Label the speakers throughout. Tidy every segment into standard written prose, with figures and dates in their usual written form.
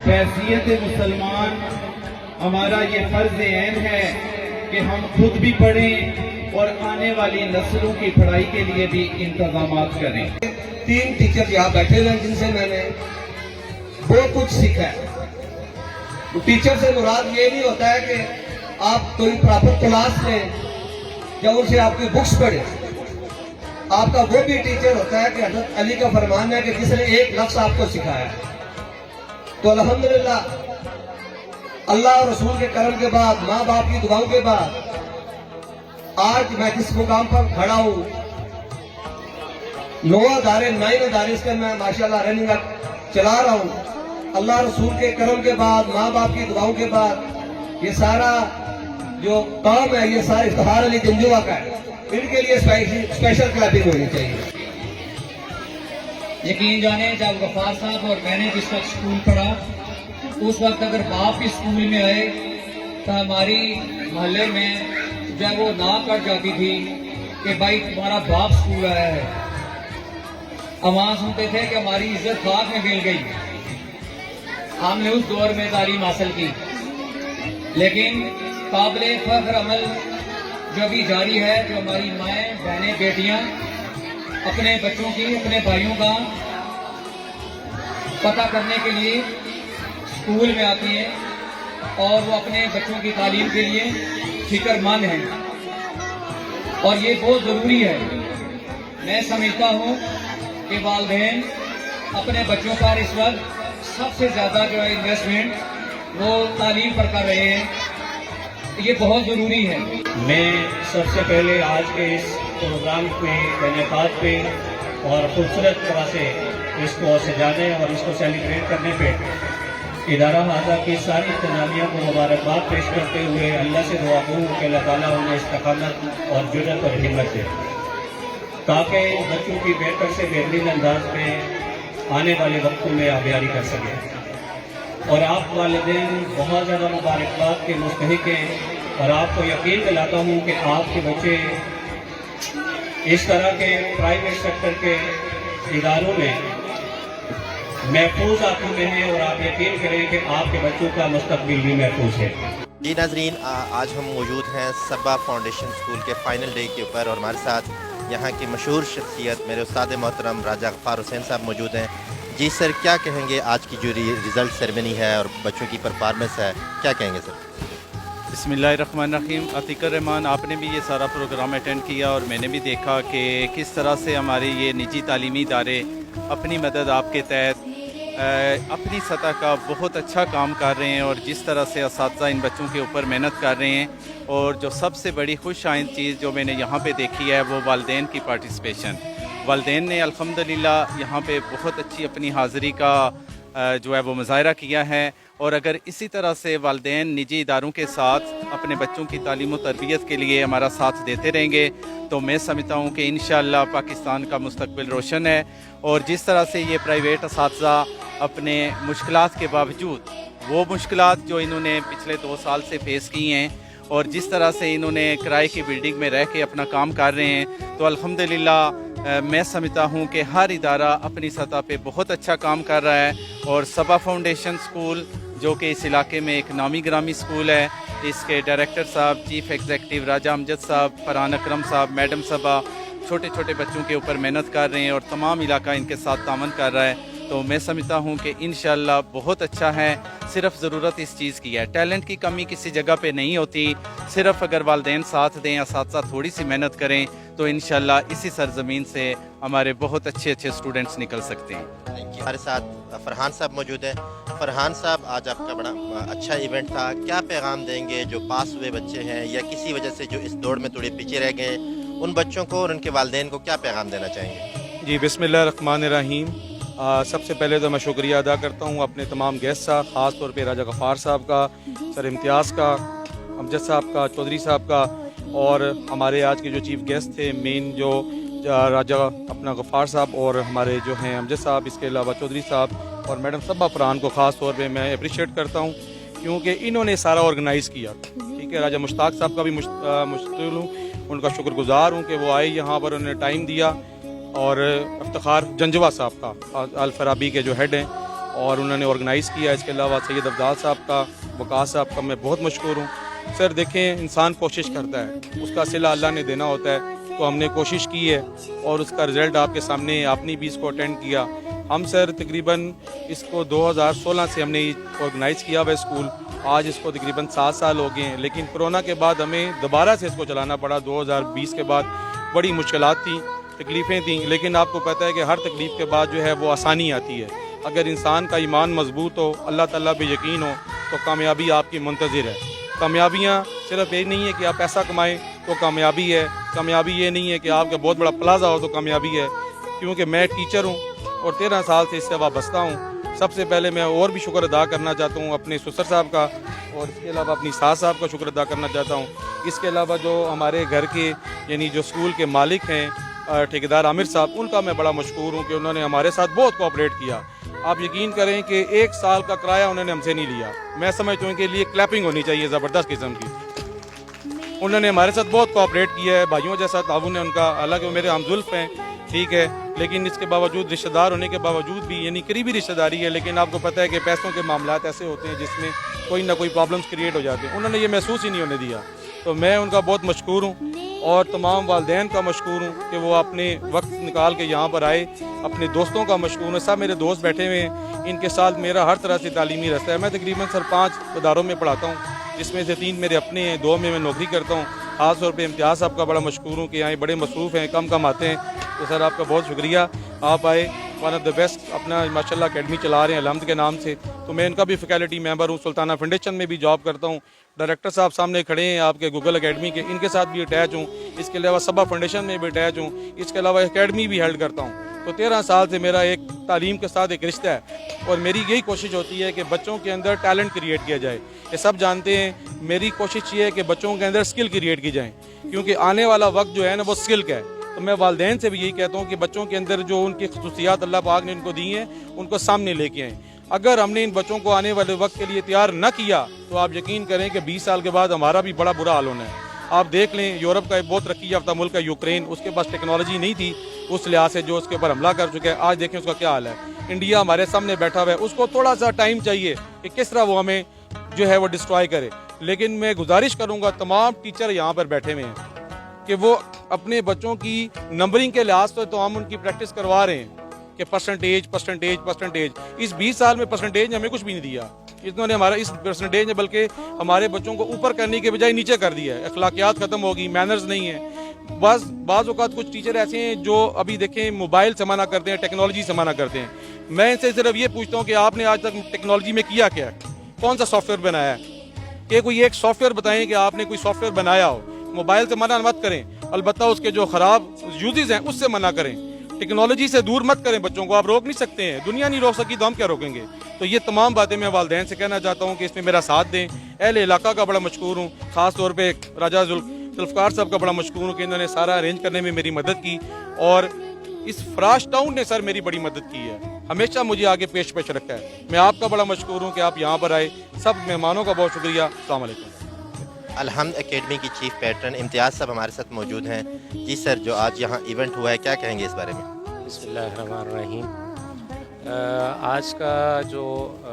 Speaker 1: بحیثیت مسلمان ہمارا یہ فرض عین ہے کہ ہم خود بھی پڑھیں اور آنے والی نسلوں کی پڑھائی کے لیے بھی انتظامات کریں۔
Speaker 2: 3 ٹیچر یہاں بیٹھے ہوئے ہیں جن سے میں نے بہت کچھ سیکھا ہے۔ ٹیچر سے مراد یہ نہیں ہوتا ہے کہ آپ کوئی پراپر کلاس لیں یا ان سے آپ کی بکس پڑھیں۔ آپ کا وہ بھی ٹیچر ہوتا ہے کہ حضرت علی کا فرمان ہے کہ جس نے ایک لفظ آپ کو سکھایا ہے۔ تو الحمدللہ اللہ اور رسول کے کرم کے بعد، ماں باپ کی دعاؤں کے بعد آج میں جس مقام پر کھڑا ہوں، 9 ادارے اس کے میں ماشاءاللہ رننگ چلا رہا ہوں۔ اللہ رسول کے کرم کے بعد، ماں باپ کی دعاؤں کے بعد یہ سارا جو کام ہے یہ سارا افتخار علی جنجوہ کا ہے۔ ان کے لیے اسپیشل کلیپنگ ہونی چاہیے۔
Speaker 3: یقین جانے جب غفار صاحب اور میں نے جس وقت اسکول پڑھا اس وقت اگر باپ بھی اسکول میں آئے تو ہماری محلے میں جب وہ نہ کٹ جاتی تھی کہ بھائی تمہارا باپ اسکول آیا ہے، عوام سنتے تھے کہ ہماری عزت خاک میں مل گئی۔ ہم نے اس دور میں تعلیم حاصل کی، لیکن قابل فخر عمل جو ابھی جاری ہے، جو ہماری مائیں بہنیں بیٹیاں اپنے بچوں کی، اپنے بھائیوں کا پتہ کرنے کے لیے اسکول میں آتی ہیں اور وہ اپنے بچوں کی تعلیم کے لیے فکر مند ہیں، اور یہ بہت ضروری ہے۔ میں سمجھتا ہوں کہ والدین اپنے بچوں پر اس وقت سب سے زیادہ جو ہے انویسٹمنٹ وہ تعلیم پر کر رہے ہیں، یہ بہت ضروری ہے۔
Speaker 4: میں سب سے پہلے آج کے اس پروگرام کے انعقاد پہ اور خوبصورت طرح سے اس کو سجانے اور اس کو سیلیبریٹ کرنے پہ ادارہ ہاضہ کی ساری انتظامیہ کو مبارکباد پیش کرتے ہوئے اللہ سے دعا کروں کہ اللہ تعالیٰ انہیں استقامت اور جرأت اور ہمت دے تاکہ بچوں کی بہتر سے بہترین انداز میں آنے والے وقتوں میں آبیاری کر سکیں۔ اور آپ والدین بہت زیادہ مبارکباد کے مستحق ہیں، اور آپ کو یقین دلاتا ہوں کہ آپ کے بچے اس طرح کے پرائیویٹ سیکٹر کے اداروں میں محفوظ ہاتھوں میں ہیں، اور آپ یقین کریں کہ آپ کے بچوں کا مستقبل بھی محفوظ ہے۔
Speaker 5: جی ناظرین، آج ہم موجود ہیں صبا فاؤنڈیشن اسکول کے فائنل ڈے کے اوپر، اور ہمارے ساتھ یہاں کی مشہور شخصیت میرے استاد محترم راجہ غفار حسین صاحب موجود ہیں۔ جی سر، کیا کہیں گے آج کی جو ریزلٹ سیرمنی ہے اور بچوں کی پرفارمنس ہے، کیا کہیں گے سر؟
Speaker 6: بسم اللہ الرحمن الرحیم۔ عتیق الرحمان، آپ نے بھی یہ سارا پروگرام اٹینڈ کیا اور میں نے بھی دیکھا کہ کس طرح سے ہمارے یہ نجی تعلیمی ادارے اپنی مدد آپ کے تحت اپنی سطح کا بہت اچھا کام کر رہے ہیں، اور جس طرح سے اساتذہ ان بچوں کے اوپر محنت کر رہے ہیں، اور جو سب سے بڑی خوش آئند چیز جو میں نے یہاں پہ دیکھی ہے وہ والدین کی پارٹیسپیشن۔ والدین نے الحمدللہ یہاں پہ بہت اچھی اپنی حاضری کا جو ہے وہ مظاہرہ کیا ہے، اور اگر اسی طرح سے والدین نجی اداروں کے ساتھ اپنے بچوں کی تعلیم و تربیت کے لیے ہمارا ساتھ دیتے رہیں گے تو میں سمجھتا ہوں کہ انشاءاللہ پاکستان کا مستقبل روشن ہے۔ اور جس طرح سے یہ پرائیویٹ اساتذہ اپنے مشکلات کے باوجود، وہ مشکلات جو انہوں نے پچھلے 2 سال سے فیس کی ہیں، اور جس طرح سے انہوں نے کرائے کی بلڈنگ میں رہ کے اپنا کام کر رہے ہیں، تو الحمدللہ میں سمجھتا ہوں کہ ہر ادارہ اپنی سطح پہ بہت اچھا کام کر رہا ہے۔ اور صبا فاؤنڈیشن اسکول جو کہ اس علاقے میں ایک نامی گرامی اسکول ہے، اس کے ڈائریکٹر صاحب، چیف ایگزیکٹو راجہ امجد صاحب، فرحان اکرم صاحب، میڈم صبا چھوٹے چھوٹے بچوں کے اوپر محنت کر رہے ہیں، اور تمام علاقہ ان کے ساتھ تعاون کر رہا ہے۔ تو میں سمجھتا ہوں کہ انشاءاللہ بہت اچھا ہے۔ صرف ضرورت اس چیز کی ہے، ٹیلنٹ کی کمی کسی جگہ پہ نہیں ہوتی، صرف اگر والدین ساتھ دیں، اساتذہ تھوڑی سی محنت کریں تو انشاءاللہ اسی سرزمین سے ہمارے بہت اچھے اسٹوڈنٹس نکل سکتے ہیں۔
Speaker 5: ہمارے ساتھ فرحان صاحب موجود ہیں۔ فرحان صاحب، آج آپ کا بڑا اچھا ایونٹ تھا، کیا پیغام دیں گے جو پاس ہوئے بچے ہیں یا کسی وجہ سے جو اس دوڑ میں تھوڑے پیچھے رہ گئے، ان بچوں کو اور ان کے والدین کو کیا پیغام دینا چاہیں گے؟
Speaker 7: جی بسم اللہ الرحمن الرحیم۔ سب سے پہلے تو میں شکریہ ادا کرتا ہوں اپنے تمام گیسٹ صاحب، خاص طور پہ راجہ غفار صاحب کا، سر امتیاز کا، امجد صاحب کا، چودھری صاحب کا، اور ہمارے آج کے جو چیف گیسٹ تھے مین جو راجہ اپنا غفار صاحب اور ہمارے جو ہیں امجد صاحب، اس کے علاوہ چودھری صاحب اور میڈم صبا فرحان کو خاص طور پہ میں اپریشیٹ کرتا ہوں کیونکہ انہوں نے سارا آرگنائز کیا۔ ٹھیک ہے، راجہ مشتاق صاحب کا بھی مشتاق ہوں، ان کا شکر گزار ہوں کہ وہ آئے یہاں پر، انہوں نے ٹائم دیا، اور افتخار جنجوہ صاحب کا، الفرابی کے جو ہیڈ ہیں، और उन्होंने ऑर्गेनाइज़ किया। इसके अलावा सैयद अफजाल साहब का, वकास साहब का मैं बहुत मशकूर हूँ। सर देखें, इंसान कोशिश करता है, उसका सिला अल्लाह ने देना होता है, तो हमने कोशिश की है और उसका रिज़ल्ट आपके सामने है। आपने भी इसको अटेंड किया। हम सर तकरीबन इसको 2016 से हमने ऑर्गेनाइज़ किया हुआ स्कूल, आज इसको तकरीबन 7 साल हो गए हैं। लेकिन कोरोना के बाद हमें दोबारा से इसको चलाना पड़ा। 2020 के बाद बड़ी मुश्किलात थी, तकलीफ़ें थीं, लेकिन आपको पता है कि हर तकलीफ़ के बाद जो है वो आसानी आती है। अगर इंसान का ईमान मजबूत हो, अल्लाह ताला पे यकीन हो, तो कामयाबी आपकी मुंतज़िर है। कामयाबियाँ सिर्फ ये नहीं है कि आप पैसा कमाएं तो कामयाबी है, कामयाबी ये नहीं है कि आपका बहुत बड़ा प्लाजा हो तो कामयाबी है। क्योंकि मैं टीचर हूँ और 13 साल से इससे वाबस्ता हूँ। सबसे पहले मैं और भी शुक्र अदा करना चाहता हूँ अपने ससुर साहब का, और इसके अलावा अपनी सास साहब का शुक्र अदा करना चाहता हूँ। इसके अलावा जो हमारे घर के यानी जो स्कूल के मालिक हैं ठेकेदार आमिर साहब, उनका मैं बड़ा मशकूर हूँ कि उन्होंने हमारे साथ बहुत कोऑपरेट किया। आप यकीन करें कि 1 साल का किराया उन्होंने हमसे नहीं लिया। मैं समझता हूँ कि लिए क्लैपिंग होनी चाहिए ज़बरदस्त किस्म की। उन्होंने हमारे साथ बहुत कोऑपरेट किया है, भाइयों जैसा ताउन है उनका। हालांकि वो मेरे हमजुल्फ हैं, ठीक है, लेकिन इसके बावजूद रिश्तेदार होने के बावजूद भी, यानी करीबी रिश्तेदारी है, लेकिन आपको पता है कि पैसों के मामलात ऐसे होते हैं जिसमें कोई ना कोई प्रॉब्लम्स क्रिएट हो जाते हैं। उन्होंने ये महसूस ही नहीं होने दिया। तो मैं उनका बहुत मशकूर हूँ और तमाम वालिदैन का मशकूर हूँ कि वो अपने वक्त निकाल के यहाँ पर आए। अपने दोस्तों का मशकूर हूँ, सब मेरे दोस्त बैठे हुए हैं, इनके साथ मेरा हर तरह से तालीमी रास्ता है। मैं तकरीबन सर 5 इदारों में पढ़ाता हूँ, जिसमें से 3 मेरे अपने हैं, 2 में मैं नौकरी करता हूँ। ख़ास तौर पे इम्तियाज़ साहब का बड़ा मशकूर हूँ कि यहाँ बड़े मसरूफ़ हैं, कम आते हैं। तो सर आपका बहुत शुक्रिया, आप आए। वन ऑफ द बेस्ट अपना माशाल्लाह अकेडमी चला रहे हैं अलहम्द के नाम से। तो मैं इनका भी फैकल्टी मेंबर हूँ, सुल्ताना फाउंडेशन में भी जॉब करता हूँ। डायरेक्टर साहब सामने खड़े हैं आपके गूगल एकेडमी के, इनके साथ भी अटैच हूँ। इसके अलावा सबा फाउंडेशन में भी अटैच हूँ। इसके अलावा एकेडमी भी हेल्ड करता हूँ। तो 13 साल से मेरा एक तालीम के साथ एक रिश्ता है और मेरी यही कोशिश होती है कि बच्चों के अंदर टैलेंट क्रिएट किया जाए। ये सब जानते हैं, मेरी कोशिश ये है कि बच्चों के अंदर स्किल क्रिएट की जाए, क्योंकि आने वाला वक्त जो है ना वो स्किल का है। तो मैं वालिदैन से भी यही कहता हूँ कि बच्चों के अंदर जो उनकी खसूसियात अल्लाह पाक ने उनको दी हैं, उनको सामने लेके आएँ। अगर हमने इन बच्चों को आने वाले वक्त के लिए तैयार न किया तो आप यकीन करें कि 20 साल के बाद हमारा भी बड़ा बुरा हाल होना है। आप देख लें, यूरोप का एक बहुत तरक्की याफ्ता मुल्क है यूक्रेन, उसके पास टेक्नोलॉजी नहीं थी उस लिहाज से जो उसके ऊपर हमला कर चुके हैं। आज देखें उसका क्या हाल है। इंडिया हमारे सामने बैठा हुआ है, उसको थोड़ा सा टाइम चाहिए कि किस तरह वो हमें जो है वो डिस्ट्रॉय करे। लेकिन मैं गुजारिश करूँगा तमाम टीचर यहाँ पर बैठे हुए हैं कि वो अपने बच्चों की नंबरिंग के लिहाज से तो हम उनकी प्रैक्टिस करवा रहे हैं कि परसेंटेज। इस 20 साल में परसेंटेज ने हमें कुछ भी नहीं दिया। इन्होंने हमारा इस परसेंटेज ने बल्कि हमारे बच्चों को ऊपर करने के बजाय नीचे कर दिया है। अखलाकियात खत्म होगी, मैनर्स नहीं है। बाज़ औक़ात कुछ टीचर ऐसे हैं जो अभी देखें मोबाइल से मना करते हैं, टेक्नोलॉजी से मना करते हैं। मैं इनसे सिर्फ ये पूछता हूँ कि आपने आज तक टेक्नोलॉजी में किया क्या है, कौन सा सॉफ्टवेयर बनाया है? कि कोई एक सॉफ्टवेयर बताएं कि आपने कोई सॉफ्टवेयर बनाया हो। मोबाइल से मना मत करें, अलबत्ता उसके जो ख़राब यूजेस हैं उससे मना करें। टेक्नोलॉजी से दूर मत करें बच्चों को, आप रोक नहीं सकते हैं, दुनिया नहीं रोक सकी तो हम क्या रोकेंगे। तो ये तमाम बातें मैं वालिदैन से कहना चाहता हूँ कि इसमें मेरा साथ दें। अहले इलाका का बड़ा मशकूर हूँ, ख़ास तौर पे राजा जुल्फ़कार साहब का बड़ा मशकूर हूँ कि इन्होंने सारा अरेंज करने में मेरी मदद की, और इस फ्राश टाउन ने सर मेरी बड़ी मदद की है, हमेशा मुझे आगे पेश रखा है। मैं आपका बड़ा मशकूर हूँ कि आप यहाँ पर आए। सब मेहमानों का बहुत शुक्रिया। अस्सलाम वालेकुम।
Speaker 5: अलहम्द एकेडमी की चीफ पैटर्न इम्तियाज़ साहब हमारे साथ मौजूद हैं। जी सर, जो आज यहाँ इवेंट हुआ है, क्या कहेंगे इस बारे में?
Speaker 8: बिस्मिल्लाहिर्रहमानिर्रहीम। आज का जो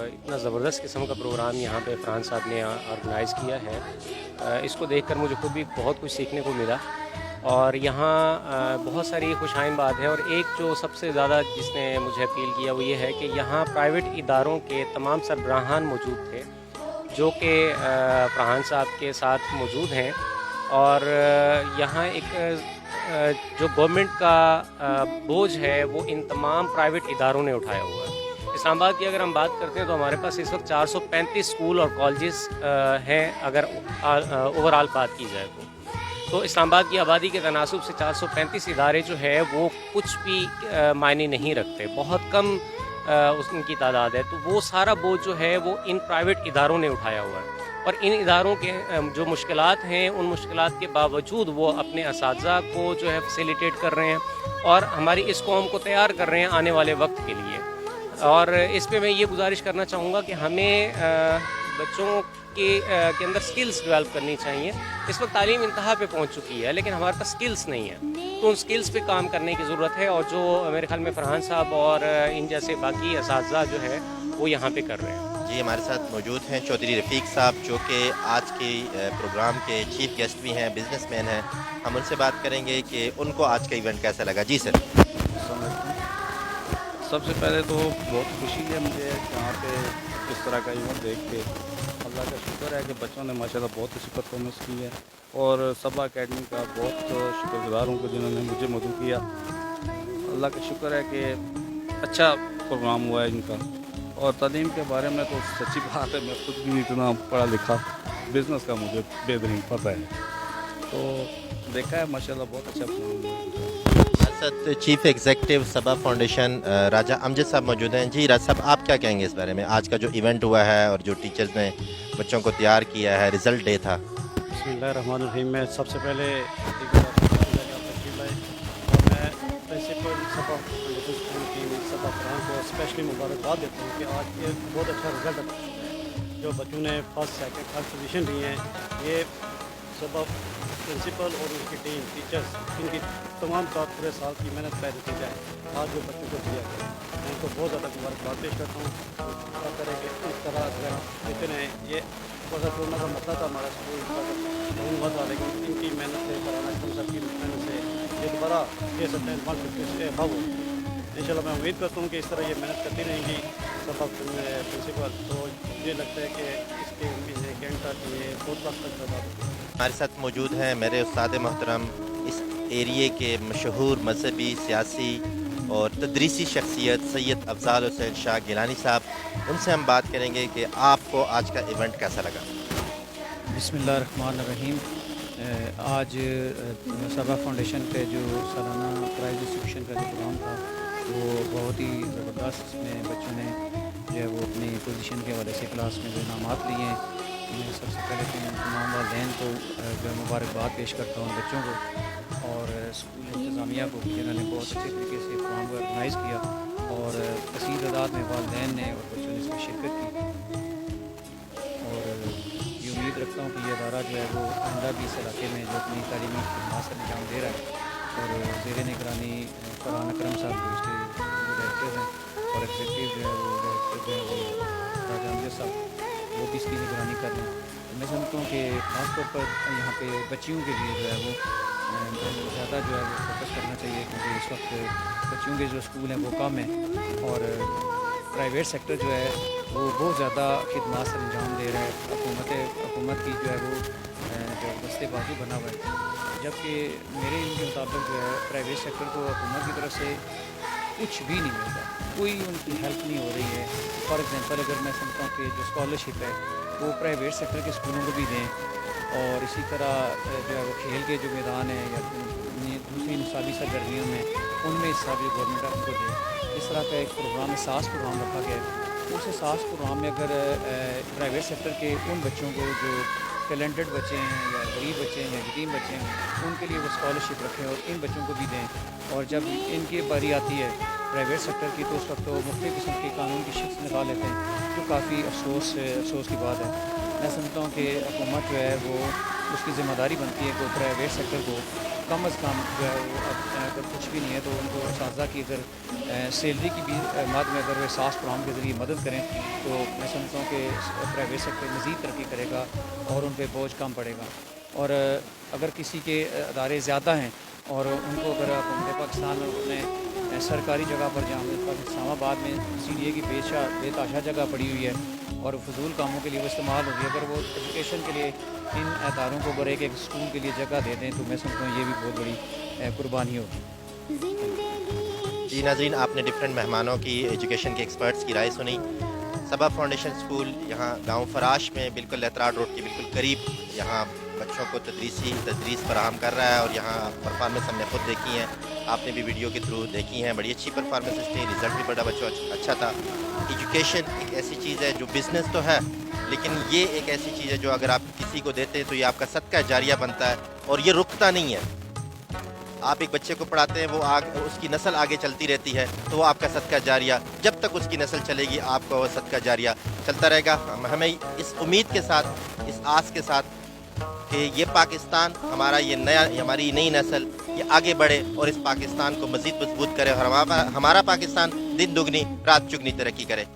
Speaker 8: इतना ज़बरदस्त किस्म का प्रोग्राम यहाँ पे फरहान साहब ने ऑर्गेनाइज़ किया है, इसको देखकर मुझे खुद भी बहुत कुछ सीखने को मिला। और यहाँ बहुत सारी खुशाइन बात है, और एक जो सबसे ज़्यादा जिसने मुझे अपील किया वो ये है कि यहाँ प्राइवेट इदारों के तमाम सरबराहान मौजूद थे जो कि फरहान साहब के साथ मौजूद हैं। और यहाँ एक जो गवर्नमेंट का बोझ है वो इन तमाम प्राइवेट इदारों ने उठाया हुआ है। इस्लामाबाद की अगर हम बात करते हैं तो हमारे पास इस वक्त 435 स्कूल और कॉलेजेस हैं अगर ओवरऑल बात की जाए तो इस्लामाबाद की आबादी के तनासुब से 435 इदारे जो है वो कुछ भी मायने नहीं रखते, बहुत कम उनकी तादाद है। तो वो सारा बोझ जो है वो इन प्राइवेट इदारों ने उठाया हुआ है, और इन इदारों के जो मुश्किलात हैं उन मुश्किलात के बावजूद वो अपने असातिज़ा को जो है फैसिलिटेट कर रहे हैं और हमारी इस कौम को तैयार कर रहे हैं आने वाले वक्त के लिए। और इस पे मैं ये गुजारिश करना चाहूँगा कि हमें बच्चों के अंदर स्किल्स डेवलप करनी चाहिए। इस वक्त तालीम इंतहा पे पहुँच चुकी है लेकिन हमारे पास स्किल्स नहीं है, तो उन स्किल्स पे काम करने की ज़रूरत है। और जो मेरे ख्याल में फरहान साहब और इन जैसे बाकी असातिज़ा जो है वो यहाँ पे कर रहे हैं।
Speaker 5: जी हमारे साथ मौजूद हैं चौधरी रफ़ीक साहब, जो कि आज के प्रोग्राम के चीफ गेस्ट भी हैं, बिजनेसमैन हैं। हम उनसे बात करेंगे कि उनको आज का इवेंट कैसा लगा। जी सर।
Speaker 9: सबसे पहले तो बहुत खुशी है मुझे यहाँ पे इस तरह का इवेंट देख के। अल्लाह का शुक्र है कि बच्चों ने माशाल्लाह बहुत अच्छी परफॉर्मेंस की है, और सबा अकेडमी का बहुत शुक्रगुजार हूँ कि जिन्होंने मुझे मदद किया। अल्लाह का शुक्र है कि अच्छा प्रोग्राम हुआ है इनका। और तालीम के बारे में तो सच्ची बात है, मैं खुद भी इतना पढ़ा लिखा, बिज़नेस का मुझे बेहतरीन पता है, तो देखा है माशाल्लाह बहुत अच्छा प्रोग्राम हुआ।
Speaker 5: हमारे साथ चीफ एग्जीक्यूटिव सबा फाउंडेशन राजा अमजद साहब मौजूद हैं। जी राजा साहब, आप क्या कहेंगे इस बारे में? आज का जो इवेंट हुआ है और जो टीचर्स ने बच्चों को तैयार किया है, रिज़ल्ट डे था।
Speaker 9: बिस्मिल्लाहिर्रहमानिर्रहीम। मैं सबसे पहले मैं प्रिंसिपल सबा फाउंडेशन स्कूल की सबा फरहान को स्पेशली मुबारकबाद देता हूँ कि आज ये बहुत अच्छा रिजल्ट जो बच्चों ने फर्स्ट सेकंड थर्ड पोजीशन ली है। ये सबा प्रिंसिपल और उनकी टीम टीचर्स इनकी तमाम का पूरे साल की मेहनत का नतीजा है आज जो बच्चों को दिया गया। मैं उनको बहुत ज़्यादा मुबारकबाद पेश करता हूँ। क्या करें कि इस तरह अगर जितने ये कोरोना का मसला था हमारा स्कूल का नहीं हुआ था, लेकिन इनकी मेहनत से कराना सबकी मेहनत से ये दोबारा ये सकते हैं 150 से अबव हो। इंशाल्लाह मैं उम्मीद करता हूँ कि इस तरह ये मेहनत करती रहेंगी सबक प्रिंसिपल। तो मुझे लगता है कि इसके कैंट तक ये बहुत वक्त तक बर्बाद।
Speaker 5: हमारे साथ मौजूद हैं मेरे उस्ताद मोहतरम, इस एरिए के मशहूर मजहबी, सियासी और तदरीसी शख्सियत सैयद अफजाल हुसैन शाह गिलानी साहब। उनसे हम बात करेंगे कि आपको आज का इवेंट कैसा लगा।
Speaker 10: बिस्मिल्लाहिर्रहमानिर्रहीम। आज सबा फाउंडेशन पे जो सालाना प्राइज़ डिस्ट्रीब्यूशन का जो प्रोग्राम था वो बहुत ही ज़बरदस्त, इसमें बच्चों ने जो है वो अपनी पोजीशन के हवाले से क्लास में जो इनामात लिए हैं। मैं सबसे पहले तो तमाम वालिदैन को जो है मुबारकबाद पेश करता हूँ बच्चों को और स्कूल इंतज़ामिया को, जिन्होंने बहुत अच्छे तरीके से प्रोग्राम को ऑर्गेनाइज़ किया और कसीर तादाद में वालिदैन ने और बच्चों ने इसमें शिरकत की। और ये उम्मीद रखता हूँ कि ये अदारा जो है वो आइंदा भी इस इलाके में जो अपनी तालीमी खदमात का निजाम दे रहा है और ज़ेर निगरानी फरहान अकरम साहब जो इसके डायरेक्टर हैं और एग्जीक्यूटिव जो है वो डायरेक्टर जो है वो राजा अमजद साहब, वो भी इसकी निगरानी कर रहे हैं। मैं समझता हूँ कि ख़ास तौर पर यहाँ पे बच्चियों के लिए जो है वो ज़्यादा जो है वो फोकस करना चाहिए, क्योंकि इस वक्त बच्चियों के जो स्कूल हैं वो कम हैं और प्राइवेट सेक्टर जो है वो बहुत ज़्यादा खिदमत से अंजाम दे रहा है। हुकूमत की जो है वो जो दस्ते बाजू बना हुआ है, जबकि मेरे इनके मुताबिक जो है प्राइवेट सेक्टर को हुकूमत की तरफ से कुछ भी नहीं मिलता, कोई उनकी हेल्प नहीं हो रही है। फॉर एग्ज़ाम्पल अगर मैं समझता हूँ कि जो स्कॉलरशिप है वो प्राइवेट सेक्टर के स्कूलों को भी दें, और इसी तरह जो है वो खेल के जो मैदान है या दूसरी निसाबी सरगर्मियों में उनमें हिस्सा भी गवर्नमेंट उनको दे। इस तरह का एक प्रोग्राम एहसास प्रोग्राम रखा गया है। उस एहसास प्रोग्राम में अगर प्राइवेट सेक्टर के उन बच्चों को जो टैलेंटेड बच्चे हैं या गरीब बच्चे हैं या यतीम बच्चे हैं, उनके लिए वो स्कॉलरशिप रखें और इन बच्चों को भी दें। और जब इनकी बारी आती है प्राइवेट सेक्टर की तो उस वक्त वो मुख्तलिफ़ किस्म के कानून की शिक्स्त निकाल लेते हैं, जो काफ़ी अफसोस की बात है। मैं समझता हूँ कि हुकूमत जो है वो उसकी ज़िम्मेदारी बनती है कि प्राइवेट सेक्टर को कम अज़ कम जो है वो अगर कुछ भी नहीं है तो उनको साजा की अगर सैलरी की भी मद में अगर वो एहसास प्रोग्राम के ज़रिए मदद करें तो मैं समझता हूँ कि प्राइवेट सेक्टर मज़ीद तरक्की करेगा और उन पर बोझ कम पड़ेगा। और अगर किसी के अदारे ज़्यादा हैं और उनको अगर हुकूमत पाकिस्तान में अपने सरकारी जगह पर जहाँ इस्लामाबाद में CDA की बेताशा जगह पड़ी हुई है और फजूल कामों के लिए वो इस्तेमाल होगी, अगर वो एजुकेशन के लिए इन अदारों को अगर एक स्कूल के लिए जगह दे दें तो मैं समझता हूँ ये भी बहुत बड़ी कुर्बानी होगी।
Speaker 5: जी नाज़रीन, आपने डिफरेंट मेहमानों की, एजुकेशन के एक्सपर्ट्स की राय सुनी। सबा फाउंडेशन स्कूल यहाँ गांव फराश में बिल्कुल लेतराड रोड के बिल्कुल करीब यहाँ बच्चों को तदरीस फराहम कर रहा है और यहाँ परफॉर्मेंस हमने खुद देखी हैं, आपने भी वीडियो के थ्रू देखी हैं। बड़ी अच्छी परफॉर्मेंसेस थी, रिज़ल्ट भी बड़ा बच्चों अच्छा था। एजुकेशन एक ऐसी चीज़ है जो बिज़नेस तो है, लेकिन ये एक ऐसी चीज़ है जो अगर आप किसी को देते हैं तो ये आपका सदका जारिया बनता है और ये रुकता नहीं है। आप एक बच्चे को पढ़ाते हैं, वो उसकी नस्ल आगे चलती रहती है, तो वो आपका सदका जारिया, जब तक उसकी नस्ल चलेगी आपका वो सदका जारिया चलता रहेगा। हमें इस उम्मीद के साथ, इस आस के साथ कि ये पाकिस्तान हमारी नई नस्ल ये आगे बढ़े और इस पाकिस्तान को मज़ीद मजबूत करे और हमारा पाकिस्तान दिन दुगनी रात चुगनी तरक्की करे।